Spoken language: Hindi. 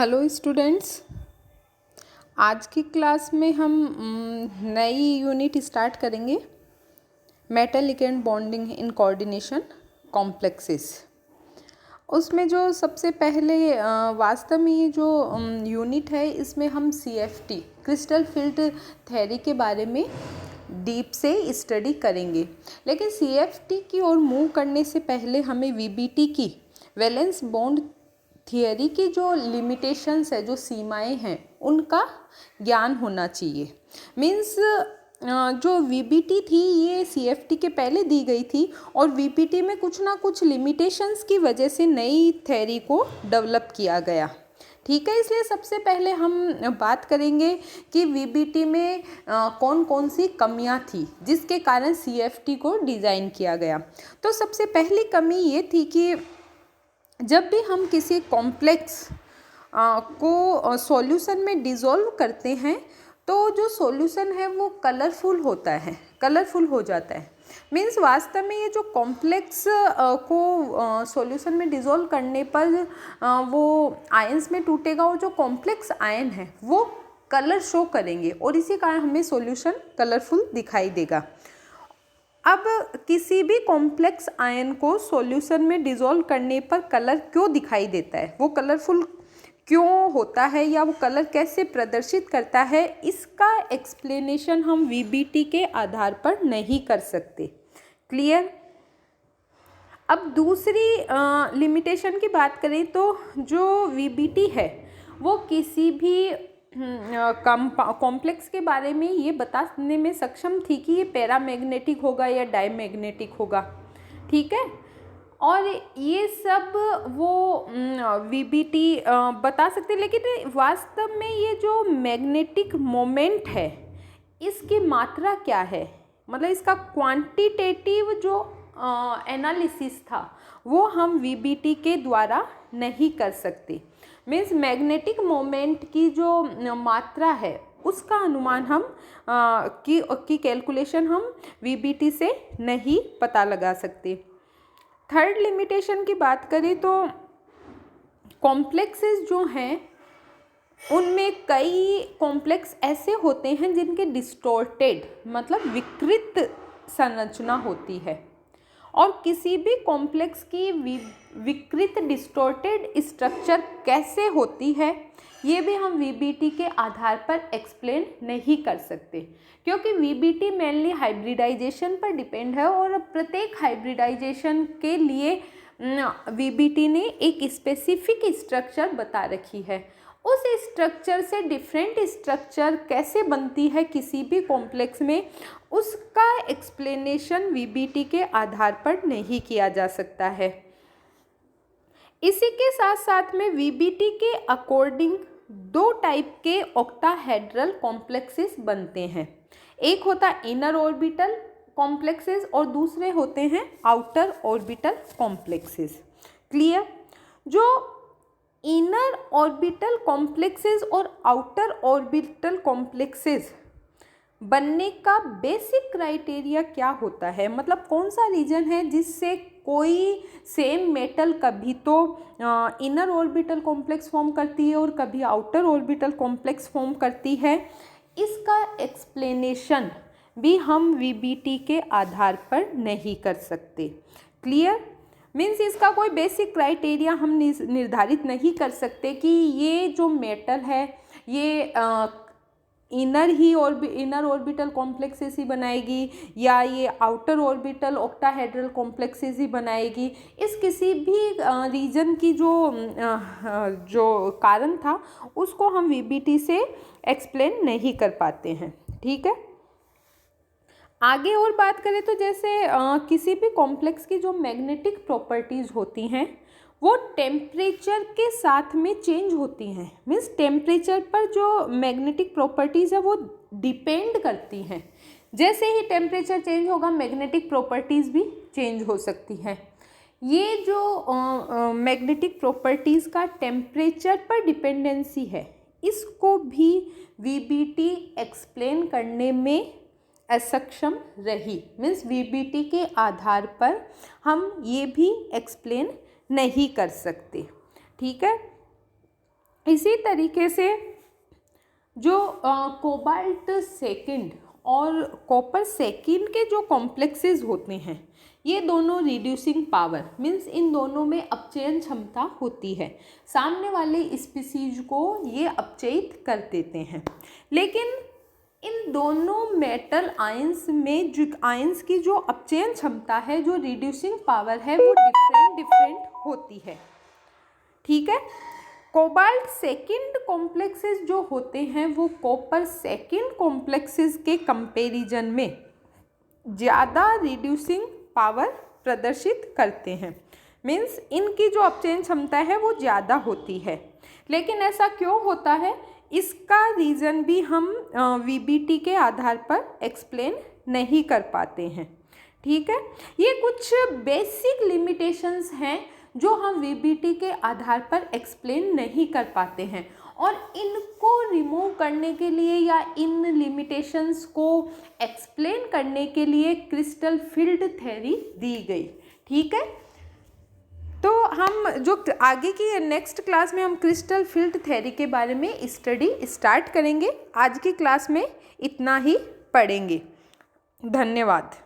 Hello students. आज की क्लास में हम नई यूनिट स्टार्ट करेंगे, metal ligand bonding in coordination complexes. उसमें जो सबसे पहले वास्तव में ये जो यूनिट है, इसमें हम CFT क्रिस्टल फील्ड थ्योरी के बारे में डीप से स्टडी करेंगे। लेकिन CFT की ओर मूव करने से पहले हमें VBT की वैलेंस बॉन्ड थियरी की जो लिमिटेशंस है, जो सीमाएं हैं, उनका ज्ञान होना चाहिए। मीन्स जो VBT थी ये CFT के पहले दी गई थी और VBT में कुछ ना कुछ लिमिटेशंस की वजह से नई थ्योरी को डेवलप किया गया। ठीक है, इसलिए सबसे पहले हम बात करेंगे कि VBT में कौन कौन सी कमियां थी जिसके कारण CFT को डिज़ाइन किया गया। तो सबसे पहली कमी ये थी कि जब भी हम किसी कॉम्प्लेक्स को सॉल्यूशन में डिज़ोल्व करते हैं तो जो सॉल्यूशन है वो कलरफुल होता है, कलरफुल हो जाता है। मीन्स वास्तव में ये जो कॉम्प्लेक्स को सॉल्यूशन में डिज़ोल्व करने पर वो आयंस में टूटेगा और जो कॉम्प्लेक्स आयन है वो कलर शो करेंगे और इसी कारण हमें सॉल्यूशन कलरफुल दिखाई देगा। अब किसी भी कॉम्प्लेक्स आयन को सॉल्यूशन में डिज़ोल्व करने पर कलर क्यों दिखाई देता है, वो कलरफुल क्यों होता है या वो कलर कैसे प्रदर्शित करता है, इसका एक्सप्लेनेशन हम VBT के आधार पर नहीं कर सकते। क्लियर। अब दूसरी लिमिटेशन की बात करें तो जो VBT है वो किसी भी कॉम्प्लेक्स के बारे में ये बताने में सक्षम थी कि ये पैरामैग्नेटिक होगा या डायमैग्नेटिक होगा। ठीक है, और ये सब वो VBT बता सकते, लेकिन वास्तव में ये जो मैग्नेटिक मोमेंट है इसकी मात्रा क्या है, मतलब इसका क्वांटिटेटिव जो एनालिसिस था वो हम VBT के द्वारा नहीं कर सकते। मीन्स मैग्नेटिक मोमेंट की जो मात्रा है उसका अनुमान हम की कैलकुलेशन हम VBT से नहीं पता लगा सकते। थर्ड लिमिटेशन की बात करें तो कॉम्प्लेक्सेस जो हैं उनमें कई कॉम्प्लेक्स ऐसे होते हैं जिनके डिस्टॉर्टेड मतलब विकृत संरचना होती है और किसी भी कॉम्प्लेक्स की विकृत डिस्टॉर्टेड स्ट्रक्चर कैसे होती है ये भी हम VBT के आधार पर एक्सप्लेन नहीं कर सकते, क्योंकि VBT मेनली हाइब्रिडाइजेशन पर डिपेंड है और प्रत्येक हाइब्रिडाइजेशन के लिए VBT ने एक स्पेसिफिक स्ट्रक्चर बता रखी है। उस स्ट्रक्चर से डिफरेंट स्ट्रक्चर कैसे बनती है किसी भी कॉम्प्लेक्स में, उसका एक्सप्लेनेशन VBT के आधार पर नहीं किया जा सकता है। इसी के साथ साथ में VBT के अकॉर्डिंग दो टाइप के ऑक्टाहेड्रल कॉम्प्लेक्सेस बनते हैं। एक होता है इनर ऑर्बिटल कॉम्प्लेक्सेस और दूसरे होते हैं आउटर ऑर्बिटल कॉम्प्लेक्सेस। क्लियर। जो इनर ऑर्बिटल कॉम्प्लेक्सेस और आउटर ऑर्बिटल कॉम्प्लेक्सेस बनने का बेसिक क्राइटेरिया क्या होता है, मतलब कौन सा रीजन है जिससे कोई सेम मेटल कभी तो इनर ऑर्बिटल कॉम्प्लेक्स फॉर्म करती है और कभी आउटर ऑर्बिटल कॉम्प्लेक्स फॉर्म करती है, इसका एक्सप्लेनेशन भी हम VBT के आधार पर नहीं कर सकते। क्लियर। मीन्स इसका कोई बेसिक क्राइटेरिया हम निर्धारित नहीं कर सकते कि ये जो मेटल है ये इनर ऑर्बिटल कॉम्प्लेक्सेस ही बनाएगी या ये आउटर ऑर्बिटल ऑक्टाहेड्रल कॉम्प्लेक्सेस ही बनाएगी। इस किसी भी रीजन की जो कारण था उसको हम VBT से एक्सप्लेन नहीं कर पाते हैं। ठीक है, आगे और बात करें तो जैसे किसी भी कॉम्प्लेक्स की जो मैग्नेटिक प्रॉपर्टीज़ होती हैं वो टेम्परेचर के साथ में चेंज होती हैं। मीन्स टेम्परेचर पर जो मैग्नेटिक प्रॉपर्टीज़ है वो डिपेंड करती हैं। जैसे ही टेम्परेचर चेंज होगा मैग्नेटिक प्रॉपर्टीज़ भी चेंज हो सकती हैं। ये जो मैग्नेटिक प्रॉपर्टीज़ का टेम्परेचर पर डिपेंडेंसी है इसको भी VBT एक्सप्लेन करने में असक्षम रही। मीन्स VBT के आधार पर हम ये भी एक्सप्लेन नहीं कर सकते। ठीक है, इसी तरीके से जो कोबाल्ट सेकंड और कॉपर सेकंड के जो कॉम्प्लेक्सेस होते हैं, ये दोनों रिड्यूसिंग पावर मीन्स इन दोनों में अपचयन क्षमता होती है, सामने वाले स्पीसीज को ये अपचयित कर देते हैं। लेकिन इन दोनों मेटल आयंस में जो आयंस की जो अपचयन क्षमता है, जो रिड्यूसिंग पावर है, वो डिफरेंट होती है। ठीक है। कोबाल्ट सेकंड कॉम्प्लेक्सेस जो होते हैं वो कॉपर सेकंड कॉम्प्लेक्सेस के कंपैरिजन में ज़्यादा रिड्यूसिंग पावर प्रदर्शित करते हैं, मीन्स इनकी जो अपचयन क्षमता है वो ज़्यादा होती है। लेकिन ऐसा क्यों होता है, इसका रीज़न भी हम वीबीटी के आधार पर एक्सप्लेन नहीं कर पाते हैं। ठीक है, ये कुछ बेसिक लिमिटेशंस हैं जो हम वीबीटी के आधार पर एक्सप्लेन नहीं कर पाते हैं, और इनको रिमूव करने के लिए या इन लिमिटेशंस को एक्सप्लेन करने के लिए क्रिस्टल फील्ड थ्योरी दी गई। ठीक है, तो हम जो आगे की नेक्स्ट क्लास में हम क्रिस्टल फील्ड थ्योरी के बारे में स्टडी स्टार्ट करेंगे। आज की क्लास में इतना ही पढ़ेंगे। धन्यवाद।